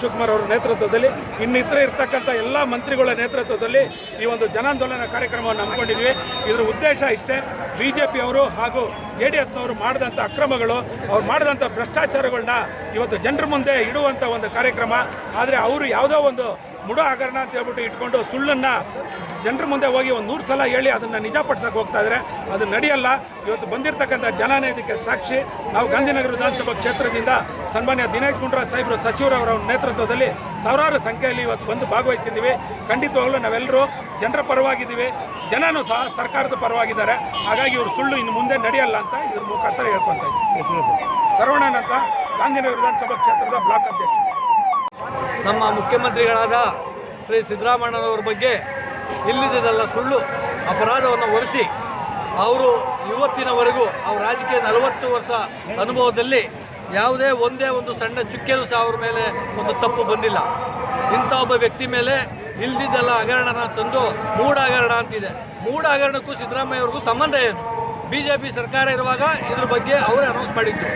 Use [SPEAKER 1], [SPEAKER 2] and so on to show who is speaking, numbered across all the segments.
[SPEAKER 1] ಶಿವಕುಮಾರ್ ಅವರ ನೇತೃತ್ವದಲ್ಲಿ ಇನ್ನಿತರ ಇರ್ತಕ್ಕಂಥ ಎಲ್ಲ ಮಂತ್ರಿಗಳ ನೇತೃತ್ವದಲ್ಲಿ ಈ ಒಂದು ಜನಾಂದೋಲನ ಕಾರ್ಯಕ್ರಮವನ್ನು ಹಮ್ಮಿಕೊಂಡಿದ್ವಿ. ಇದರ ಉದ್ದೇಶ ಇಷ್ಟೇ, BJPಯವರು ಹಾಗೂ JDSನವರು ಮಾಡಿದಂಥ ಅಕ್ರಮಗಳು, ಅವ್ರು ಮಾಡಿದಂಥ ಭ್ರಷ್ಟಾಚಾರಗಳನ್ನ ಇವತ್ತು ಜನರ ಮುಂದೆ ಇಡುವಂಥ ಒಂದು ಕಾರ್ಯಕ್ರಮ. ಆದರೆ ಅವರು ಯಾವುದೋ ಒಂದು ಮುಡ ಹಗರಣ ಅಂತ ಹೇಳ್ಬಿಟ್ಟು ಇಟ್ಕೊಂಡು ಸುಳ್ಳನ್ನು ಜನರ ಮುಂದೆ ಹೋಗಿ ಒಂದು 100 ಸಲ ಹೇಳಿ ಅದನ್ನು ನಿಜಪಡಿಸೋಕೆ ಹೋಗ್ತಾ ಇದ್ದಾರೆ. ಅದು ನಡೆಯಲ್ಲ. ಇವತ್ತು ಬಂದಿರತಕ್ಕಂಥ ಜನನೇ ಇದಕ್ಕೆ ಸಾಕ್ಷಿ. ನಾವು ಗಾಂಧಿನಗರ ವಿಧಾನಸಭಾ ಕ್ಷೇತ್ರದಿಂದ ಸನ್ಮಾನ್ಯ ದಿನೇಶ್ ಗುಂಡೂರಾವ್ ಸಾಹೇಬರು ಸಚಿವರವರ ನೇತೃತ್ವದಲ್ಲಿ ಸಾವಿರಾರು ಸಂಖ್ಯೆಯಲ್ಲಿ ಇವತ್ತು ಬಂದು ಭಾಗವಹಿಸಿದ್ದೀವಿ. ಖಂಡಿತವಾಗಲೂ ನಾವೆಲ್ಲರೂ ಜನರ ಪರವಾಗಿದ್ದೀವಿ, ಜನನೂ ಸಹ ಸರ್ಕಾರದ ಪರವಾಗಿದ್ದಾರೆ. ಹಾಗಾಗಿ ಇವರು ಸುಳ್ಳು ಇನ್ನು ಮುಂದೆ ನಡೆಯಲ್ಲ ಅಂತ ಇದ್ರ ಮುಖಾಂತರ ಹೇಳ್ಕೊತ ಇದ್ದೀವಿ. ಸರ್ವಣ್ಣನ್ ಅಂತ, ಗಾಂಧಿನಗರ ವಿಧಾನಸಭಾ ಕ್ಷೇತ್ರದ ಬ್ಲಾಕ್ ಅಧ್ಯಕ್ಷ.
[SPEAKER 2] ನಮ್ಮ ಮುಖ್ಯಮಂತ್ರಿಗಳಾದ ಶ್ರೀ ಸಿದ್ದರಾಮಯ್ಯನವರ ಬಗ್ಗೆ ಇಲ್ಲಿದ್ದೆಲ್ಲ ಸುಳ್ಳು ಅಪರಾಧವನ್ನು ಹೊರಿಸಿ ಅವರು ಇವತ್ತಿನವರೆಗೂ ಅವ್ರ ರಾಜಕೀಯ 40 ವರ್ಷ ಅನುಭವದಲ್ಲಿ ಯಾವುದೇ ಒಂದೇ ಒಂದು ಸಣ್ಣ ಚುಕ್ಕೆನೂ ಸಹ ಅವ್ರ ಮೇಲೆ ಒಂದು ತಪ್ಪು ಬಂದಿಲ್ಲ. ಇಂಥ ಒಬ್ಬ ವ್ಯಕ್ತಿ ಮೇಲೆ ಇಲ್ದಿದ್ದೆಲ್ಲ ಹಗರಣನ ತಂದು ಮೂಢ ಹಗರಣ ಅಂತಿದೆ. ಮೂಢ ಹಗರಣಕ್ಕೂ ಸಿದ್ದರಾಮಯ್ಯವ್ರಿಗೂ ಸಂಬಂಧ ಏನು? BJP ಸರ್ಕಾರ ಇರುವಾಗ ಇದ್ರ ಬಗ್ಗೆ ಅವರೇ ಅನೌನ್ಸ್ ಮಾಡಿದ್ದು.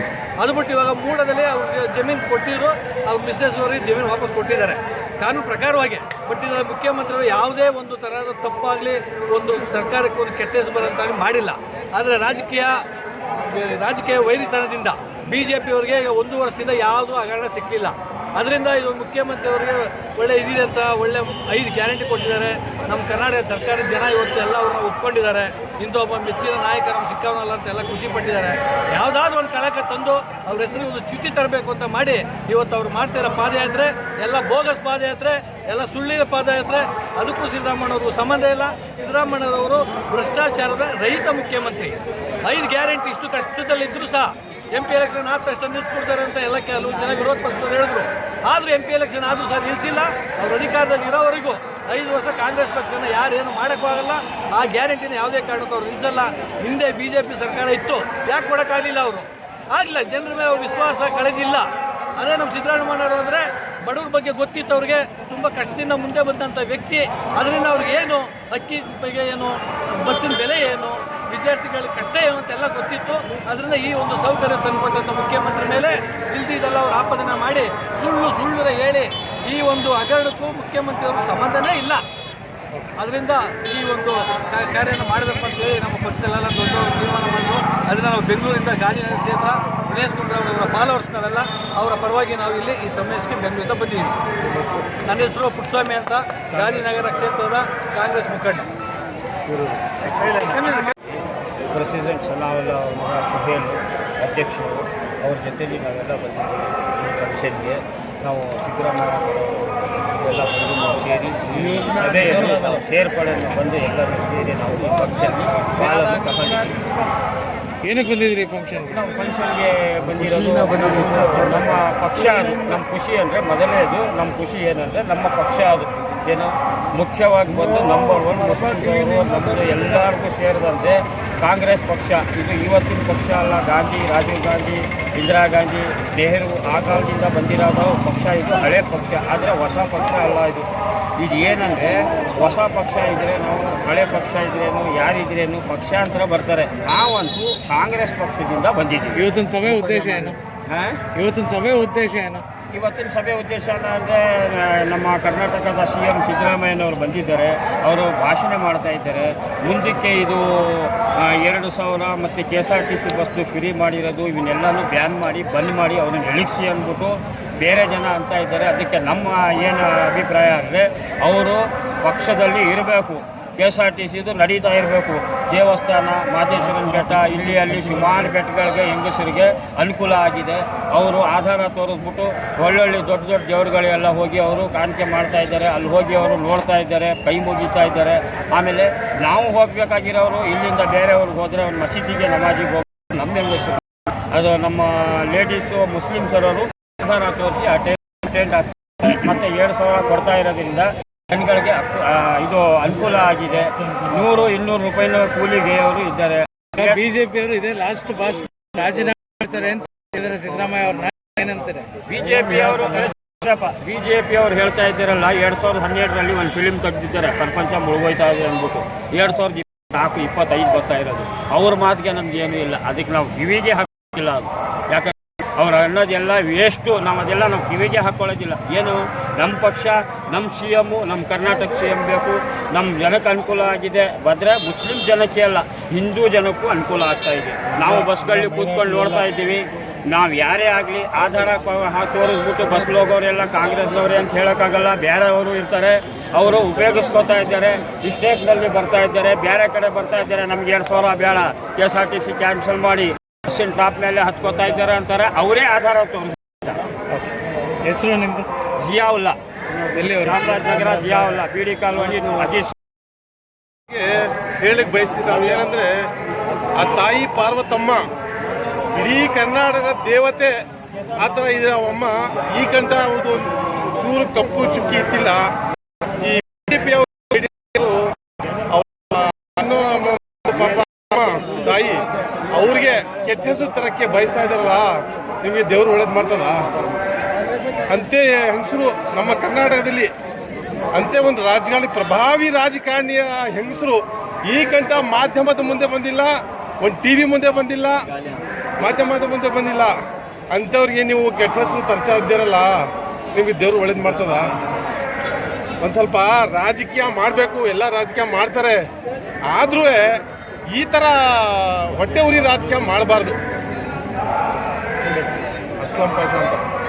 [SPEAKER 2] ಅದು ಬಿಟ್ಟು ಇವಾಗ ಮೂಢದಲ್ಲಿ ಅವ್ರಿಗೆ ಜಮೀನು ಕೊಟ್ಟಿದ್ರು, ಅವ್ರ ಬಿಸ್ನೆಸ್ನವ್ರಿಗೆ ಜಮೀನು ವಾಪಸ್ ಕೊಟ್ಟಿದ್ದಾರೆ ಕಾನೂನು ಪ್ರಕಾರವಾಗಿ. ಬಟ್ ಇದರ ಮುಖ್ಯಮಂತ್ರಿಗಳು ಯಾವುದೇ ಒಂದು ಥರದ ತಪ್ಪಾಗಲಿ, ಒಂದು ಸರ್ಕಾರಕ್ಕೆ ಒಂದು ಕೆಟ್ಟ ಹೆಸರು ಬರೋಂತಾಗಲಿ ಮಾಡಿಲ್ಲ. ಆದರೆ ರಾಜಕೀಯ ವೈರಿತನದಿಂದ BJPಯವರಿಗೆ ಈಗ 1 ವರ್ಷದಿಂದ ಯಾವುದೂ ಹಗರಣ ಸಿಕ್ಕಲಿಲ್ಲ. ಅದರಿಂದ ಇದು ಮುಖ್ಯಮಂತ್ರಿಯವರಿಗೆ ಒಳ್ಳೆ ಇದಿದೆ ಅಂತ ಒಳ್ಳೆ 5 ಗ್ಯಾರಂಟಿ ಕೊಟ್ಟಿದ್ದಾರೆ. ನಮ್ಮ ಕರ್ನಾಟಕ ಸರ್ಕಾರದ ಜನ ಇವತ್ತು ಎಲ್ಲ ಅವ್ರನ್ನ ಒಪ್ಕೊಂಡಿದ್ದಾರೆ. ಇಂಥ ಒಬ್ಬ ಮೆಚ್ಚಿನ ನಾಯಕ ನಮ್ಮ ಸಿಕ್ಕವನಲ್ಲ ಅಂತ ಎಲ್ಲ ಖುಷಿ ಪಟ್ಟಿದ್ದಾರೆ. ಯಾವುದಾದ್ರೂ ಒಂದು ಕಳಕ ತಂದು ಅವ್ರ ಹೆಸರಿಗೆ ಒಂದು ಚ್ಯುತಿ ತರಬೇಕು ಅಂತ ಮಾಡಿ ಇವತ್ತು ಅವ್ರು ಮಾಡ್ತಿರೋ ಪಾದಯಾತ್ರೆ ಎಲ್ಲ ಬೋಗಸ್ ಪಾದಯಾತ್ರೆ, ಎಲ್ಲ ಸುಳ್ಳಿನ ಪಾದಯಾತ್ರೆ. ಅದಕ್ಕೂ ಸಿದ್ದರಾಮಯ್ಯವ್ರಿಗೂ ಸಂಬಂಧ ಇಲ್ಲ. ಸಿದ್ದರಾಮಯ್ಯರವರು ಭ್ರಷ್ಟಾಚಾರದ ರಹಿತ ಮುಖ್ಯಮಂತ್ರಿ. 5 ಗ್ಯಾರಂಟಿ ಇಷ್ಟು ಕಷ್ಟದಲ್ಲಿದ್ದರೂ ಸಹ MP ಎಲೆಕ್ಷನ್ ಆದ ತಕ್ಷಣ ನಿಲ್ಲಿಸ್ಬಿಡ್ತಾರೆ ಅಂತ ಎಲ್ಲ ಕೆಲವು ಜನ ವಿರೋಧ ಪಕ್ಷದವ್ರು ಹೇಳಿದ್ರು. ಆದರೂ MP ಎಲೆಕ್ಷನ್ ಆದರೂ ಸಹ ನಿಲ್ಲಿಸಿಲ್ಲ. ಅವ್ರ ಅಧಿಕಾರದಲ್ಲಿ ಇರೋವರೆಗೂ 5 ವರ್ಷ ಕಾಂಗ್ರೆಸ್ ಪಕ್ಷನ ಯಾರೇನು ಮಾಡೋಕ್ಕಾಗಲ್ಲ. ಆ ಗ್ಯಾರಂಟಿನ ಯಾವುದೇ ಕಾರಣಕ್ಕೂ ಅವ್ರು ನಿಲ್ಲಿಸಲ್ಲ. ಹಿಂದೆ BJP ಸರ್ಕಾರ ಇತ್ತು, ಯಾಕೆ ಕೊಡೋಕ್ಕಾಗಲಿಲ್ಲ? ಅವರು ಆಗಲಿಲ್ಲ. ಜನರ ಮೇಲೆ ಅವ್ರ ವಿಶ್ವಾಸ ಕಳೆದಿಲ್ಲ. ಅದೇ ನಮ್ಮ ಸಿದ್ದರಾಮಯ್ಯನವರು ಅಂದರೆ ಬಡವ್ರ ಬಗ್ಗೆ ಗೊತ್ತಿತ್ತು ಅವ್ರಿಗೆ. ತುಂಬ ಕಷ್ಟದಿಂದ ಮುಂದೆ ಬಂದಂಥ ವ್ಯಕ್ತಿ. ಅದರಿಂದ ಅವ್ರಿಗೆ ಏನು ಅಕ್ಕಿ ಬಗ್ಗೆ ಏನು, ಬಸ್ಸಿನ ಬೆಲೆ ಏನು, ವಿದ್ಯಾರ್ಥಿಗಳ ಕಷ್ಟ ಏನು ಅಂತೆಲ್ಲ ಗೊತ್ತಿತ್ತು. ಅದರಿಂದ ಈ ಒಂದು ಸೌಕರ್ಯ ತಂದುಕೊಟ್ಟಂಥ ಮುಖ್ಯಮಂತ್ರಿ ಮೇಲೆ ಇಲ್ದಿದ್ದೆಲ್ಲ ಅವ್ರು ಆಪಾದನೆ ಮಾಡಿ ಸುಳ್ಳು ಹೇಳಿ ಈ ಒಂದು ಹಗರಣಕ್ಕೂ ಮುಖ್ಯಮಂತ್ರಿಯವ್ರಿಗೆ ಸಂಬಂಧನೇ ಇಲ್ಲ. ಅದರಿಂದ ಈ ಒಂದು ಕಾರ್ಯನ ಮಾಡಬೇಕು ಅಂತೇಳಿ ನಮ್ಮ ಪಕ್ಷದಲ್ಲೆಲ್ಲ ದೊಡ್ಡ ತೀರ್ಮಾನ ಮಾಡಿದ್ರು. ಅದರಿಂದ ನಾವು ಬೆಂಗಳೂರಿಂದ ಗಾಂಧಿನಗರ ಕ್ಷೇತ್ರ ದಿನೇಶ್ ಗುಂಡೂರಾವ್ ಅವರ ಫಾಲೋವರ್ಸ್ ನಾವೆಲ್ಲ ಅವರ ಪರವಾಗಿ ನಾವು ಇಲ್ಲಿ ಈ ಸಮಾವೇಶಕ್ಕೆ ಬೆಂಗಳೂರಿಂದ ಬಂದಿದ್ದೀವಿ. ನನ್ನ ಹೆಸರು ಪುಟ್ಟಸ್ವಾಮಿ ಅಂತ, ಗಾಂಧಿನಗರ ಕ್ಷೇತ್ರದ ಕಾಂಗ್ರೆಸ್ ಮುಖಂಡ.
[SPEAKER 3] ಪ್ರೆಸಿಡೆಂಟ್ ಸನಾವುಲ್ಲಾ ಅವರ ಸಭೆಯಲ್ಲಿ ಅಧ್ಯಕ್ಷರು ಅವ್ರ ಜೊತೆಯಲ್ಲಿ ನಾವೆಲ್ಲ ಬಂದಿದ್ದೀವಿ. ಈ ಫಂಕ್ಷನ್ಗೆ ನಾವು ಸಿದ್ದರಾಮಯ್ಯ ಎಲ್ಲ ಬಂದು ನಾವು ಸೇರಿ ಈ ಸಭೆಯಲ್ಲಿ ನಾವು ಸೇರ್ಪಡೆಯನ್ನು ಬಂದು ಎಲ್ಲರೂ ಸೇರಿ ನಾವು ಈ ಫಂಕ್ಷನ್ ಪಾಲನ್ನು ತಗೊಂಡಿದ್ದೀವಿ.
[SPEAKER 4] ಏನಕ್ಕೆ ಬಂದಿದ್ದೀರಿ ಫಂಕ್ಷನ್ಗೆ?
[SPEAKER 3] ನಾವು ಫಂಕ್ಷನ್ಗೆ ಬಂದಿರೋದು ನಮ್ಮ ಪಕ್ಷ, ನಮ್ಮ ಖುಷಿ ಅಂದರೆ ಮೊದಲನೇದು ನಮ್ಮ ಖುಷಿ ಏನಂದರೆ ನಮ್ಮ ಪಕ್ಷ ಅದು ಏನು ಮುಖ್ಯವಾಗಿ ಬಂದು ನಂಬರ್ 1 ಮುಸ್ಲಿಮ್ಸವರು ನಮ್ಮದು ಎಲ್ಲರಿಗೂ ಸೇರಿದಂತೆ ಕಾಂಗ್ರೆಸ್ ಪಕ್ಷ. ಇದು ಇವತ್ತಿನ ಪಕ್ಷ ಅಲ್ಲ. ರಾಜೀವ್ ಗಾಂಧಿ, ಇಂದಿರಾ ಗಾಂಧಿ, ನೆಹರು ಆ ಕಾಲದಿಂದ ಬಂದಿರೋದು ಪಕ್ಷ. ಇದು ಹಳೆ ಪಕ್ಷ, ಆದರೆ ಹೊಸ ಪಕ್ಷ ಅಲ್ಲ. ಇದು ಏನಂದರೆ ಹೊಸ ಪಕ್ಷ ಇದ್ದರೆ ನಾವು ಹಳೆ ಪಕ್ಷ ಇದ್ರೇನು ಯಾರಿದ್ರೇನು ಪಕ್ಷಾಂತರ ಬರ್ತಾರೆ. ನಾವಂತೂ ಕಾಂಗ್ರೆಸ್ ಪಕ್ಷದಿಂದ ಬಂದಿದ್ದೀವಿ.
[SPEAKER 4] ಇವತ್ತಿನ ಸಭೆ ಉದ್ದೇಶ ಏನು? ಇವತ್ತಿನ ಸಭೆ ಉದ್ದೇಶ ಅಂದರೆ ನಮ್ಮ ಕರ್ನಾಟಕದ CM ಸಿದ್ದರಾಮಯ್ಯನವರು ಬಂದಿದ್ದಾರೆ. ಅವರು ಭಾಷಣ ಮಾಡ್ತಾ ಇದ್ದಾರೆ. ಮುಂದಕ್ಕೆ ಇದು 2000 ಮತ್ತು KSRTC ಬಸ್ದು ಫ್ರೀ ಮಾಡಿರೋದು ಇವನ್ನೆಲ್ಲನೂ ಬ್ಯಾನ್ ಮಾಡಿ ಬಂದ್ ಮಾಡಿ ಅವ್ರನ್ನ ಇಳಿಸಿ ಅಂದ್ಬಿಟ್ಟು ಬೇರೆ ಜನ ಅಂತ ಇದ್ದಾರೆ. ಅದಕ್ಕೆ ನಮ್ಮ ಏನು ಅಭಿಪ್ರಾಯ ಅಂದರೆ ಅವರು ಪಕ್ಷದಲ್ಲಿ ಇರಬೇಕು. KSRTCದು ನಡೀತಾ ಇರಬೇಕು. ದೇವಸ್ಥಾನ, ಮಾದೇಶ್ವರನ ಬೆಟ್ಟ, ಅಲ್ಲಿ ಸುಮಾರು ಬೆಟ್ಟಗಳಿಗೆ ಹೆಂಗಸರಿಗೆ ಅನುಕೂಲ ಆಗಿದೆ. ಅವರು ಆಧಾರ ತೋರಿಸ್ಬಿಟ್ಟು ಒಳ್ಳೊಳ್ಳೆ ದೊಡ್ಡ ದೇವರುಗಳೆಲ್ಲ ಹೋಗಿ ಅವರು ಕಾಣಿಕೆ ಮಾಡ್ತಾ ಇದ್ದಾರೆ. ಅಲ್ಲಿ ಹೋಗಿ ಅವರು ನೋಡ್ತಾ ಇದ್ದಾರೆ, ಕೈ ಮುಗಿತಾ ಇದ್ದಾರೆ. ಆಮೇಲೆ ನಾವು ಹೋಗಬೇಕಾಗಿರೋರು ಇಲ್ಲಿಂದ ಬೇರೆಯವ್ರಿಗೆ ಹೋದರೆ ಅವ್ರ ಮಸೀದಿಗೆ ನಮಾಜಿಗೆ ಹೋಗಿ ನಮ್ಮ ಹೆಂಗಸರು, ಅದು ನಮ್ಮ ಲೇಡೀಸು ಮುಸ್ಲಿಮ್ಸರವರು ಆಧಾರ ತೋರಿಸಿ ಅಟೆಂಡ್ ಆಗ್ತಾರೆ. ಮತ್ತು 2,000 ಕೊಡ್ತಾ ಇರೋದ್ರಿಂದ ಜನಗಳಿಗೆ ಇದು ಅನುಕೂಲ ಆಗಿದೆ. 100-200 ರೂಪಾಯಿನ ಕೂಲಿಗೆ ಅವರು ಇದ್ದಾರೆ. BJPಯವರು ಇದೇ ಲಾಸ್ಟ್ ಬಾಸ್ ರಾಜೀನಾಮೆ ಮಾಡ್ತಾರೆ ಅಂತ ಸಿದ್ದರಾಮಯ್ಯ ಅವ್ರನ್ನ ಏನಂತಾರೆ?
[SPEAKER 3] BJPಯವರು ಹೇಳ್ತಾ ಇದ್ದಾರಲ್ಲ, 2012ರಲ್ಲಿ ಒಂದು ಫಿಲಿಮ್ ತೆಗೆದಿದ್ದಾರೆ, ಪ್ರಪಂಚ ಮುಳುಗೋಯ್ತಾ ಇದೆ ಅಂದ್ಬಿಟ್ಟು. 2024-25 ಬರ್ತಾ ಇರೋದು. ಅವ್ರ ಮಾತಿಗೆ ನಮ್ಗೆ ಏನೂ ಇಲ್ಲ. ಅದಕ್ಕೆ ನಾವು ಕಿವಿಗೆ ಹಾಕಿಲ್ಲ. ಅದು ಯಾಕಂದ್ರೆ
[SPEAKER 4] ಅವ್ರು ಅನ್ನೋದೆಲ್ಲ ವೇಸ್ಟು. ಅದೆಲ್ಲ ನಾವು ಕಿವಿಗೆ ಹಾಕ್ಕೊಳ್ಳೋದಿಲ್ಲ. ಏನು ನಮ್ಮ ಪಕ್ಷ, ನಮ್ಮ ಸಿ ಎಮ್ಮು, ನಮ್ಮ ಕರ್ನಾಟಕ ಸಿ ಎಮ್ ಬೇಕು. ನಮ್ಮ ಜನಕ್ಕೆ ಅನುಕೂಲ ಆಗಿದೆ ಬಂದರೆ ಮುಸ್ಲಿಂ ಜನಕ್ಕೆ ಅಲ್ಲ, ಹಿಂದೂ ಜನಕ್ಕೂ ಅನುಕೂಲ ಆಗ್ತಾ ಇದೆ. ನಾವು ಬಸ್ಗಳಲ್ಲಿ ಕೂತ್ಕೊಂಡು ನೋಡ್ತಾ ಇದ್ದೀವಿ. ನಾವು ಯಾರೇ ಆಗಲಿ ಆಧಾರ ತೋರಿಸ್ಬಿಟ್ಟು ಬಸ್ಲಿ ಹೋಗೋರೆಲ್ಲ ಕಾಂಗ್ರೆಸ್ನವರೇ ಅಂತ ಹೇಳೋಕ್ಕಾಗಲ್ಲ. ಬೇರೆಯವರು ಇರ್ತಾರೆ, ಅವರು ಉಪಯೋಗಿಸ್ಕೋತಾ ಇದ್ದಾರೆ, ಮಿಸ್ಟೇಕ್ನಲ್ಲಿ ಬರ್ತಾ ಇದ್ದಾರೆ, ಬೇರೆ ಕಡೆ ಬರ್ತಾ ಇದ್ದಾರೆ. ನಮ್ಗೆ 2,000 ಬೇಡ, KSRTC ಕ್ಯಾನ್ಸಲ್ ಮಾಡಿ ಬಸ್ಸಿನ ಟಾಪ್ ಮೇಲೆ ಹತ್ಕೋತಾ ಇದ್ದಾರೆ ಅಂತಾರೆ. ಅವರೇ ಆಧಾರ ತೋರಿಸ್ತಾರೆ.
[SPEAKER 3] ಹೆಸರು ನಿಮ್ಮದು?
[SPEAKER 4] ಜಿಯಾವುಲ್ಲಾ,
[SPEAKER 3] ಎಲ್ಲಿ ಅವರು?
[SPEAKER 4] ಚಾಮರಾಜನಗರ ಜಿಯಾವುಲ್ಲಾ, ಬಿಡಿ ಕಾಲೋನಿ ಅಜೀಸ್.
[SPEAKER 5] ಹೇಳಕ್ಕೆ ಬಯಸ್ತೀವಿ ನಾವು ಏನಂದರೆ, ಆ ತಾಯಿ ಪಾರ್ವತಮ್ಮ ಇಡೀ ಕರ್ನಾಟಕ ದೇವತೆ ಆ ಥರ ಇದೆ ಅಮ್ಮ. ಈ ಗಂಟ ಅವ್ರದ್ದು ಚೂರು ಕಪ್ಪು ಚುಕ್ಕಿ ಇತ್ತಿಲ್ಲ. ಈ BJP ತಾಯಿ ಅವ್ರಿಗೆ ಕೆಟ್ಟ ಹೆಸರು ತರಕ್ಕೆ ಬಯಸ್ತಾ ಇದ್ದಾರಲ್ಲ, ನಿಮಗೆ ದೇವ್ರು ಒಳ್ಳೇದು ಮಾಡ್ತದ? ಅಂತೆ ಹೆಂಗಸರು ನಮ್ಮ ಕರ್ನಾಟಕದಲ್ಲಿ ಅಂತೆ ಒಂದು ರಾಜಕಾರಣಿ, ಪ್ರಭಾವಿ ರಾಜಕಾರಣಿಯ ಹೆಂಗಸರು ಈ ಗಂಟ ಮಾಧ್ಯಮದ ಮುಂದೆ ಬಂದಿಲ್ಲ, ಒಂದು TV ಮುಂದೆ ಬಂದಿಲ್ಲ, ಮಾಧ್ಯಮದ ಮುಂದೆ ಬಂದಿಲ್ಲ. ಅಂಥವ್ರಿಗೆ ನೀವು ಕೆಟ್ಟ ಹೆಸರು ತರ್ತಾ ಇದ್ದೀರಲ್ಲ, ನಿಮಗೆ ದೇವ್ರು ಒಳ್ಳೇದು ಮಾಡ್ತದ? ಒಂದು ಸ್ವಲ್ಪ ರಾಜಕೀಯ ಮಾಡಬೇಕು, ಎಲ್ಲ ರಾಜಕೀಯ ಮಾಡ್ತಾರೆ. ಆದರೂ ಈ ಥರ ಹೊಟ್ಟೆ ಉರಿ ರಾಜಕೀಯ ಮಾಡಬಾರ್ದು. ಅಸ್ಲಾಂ ಪಾಷಾ ಅಂತ.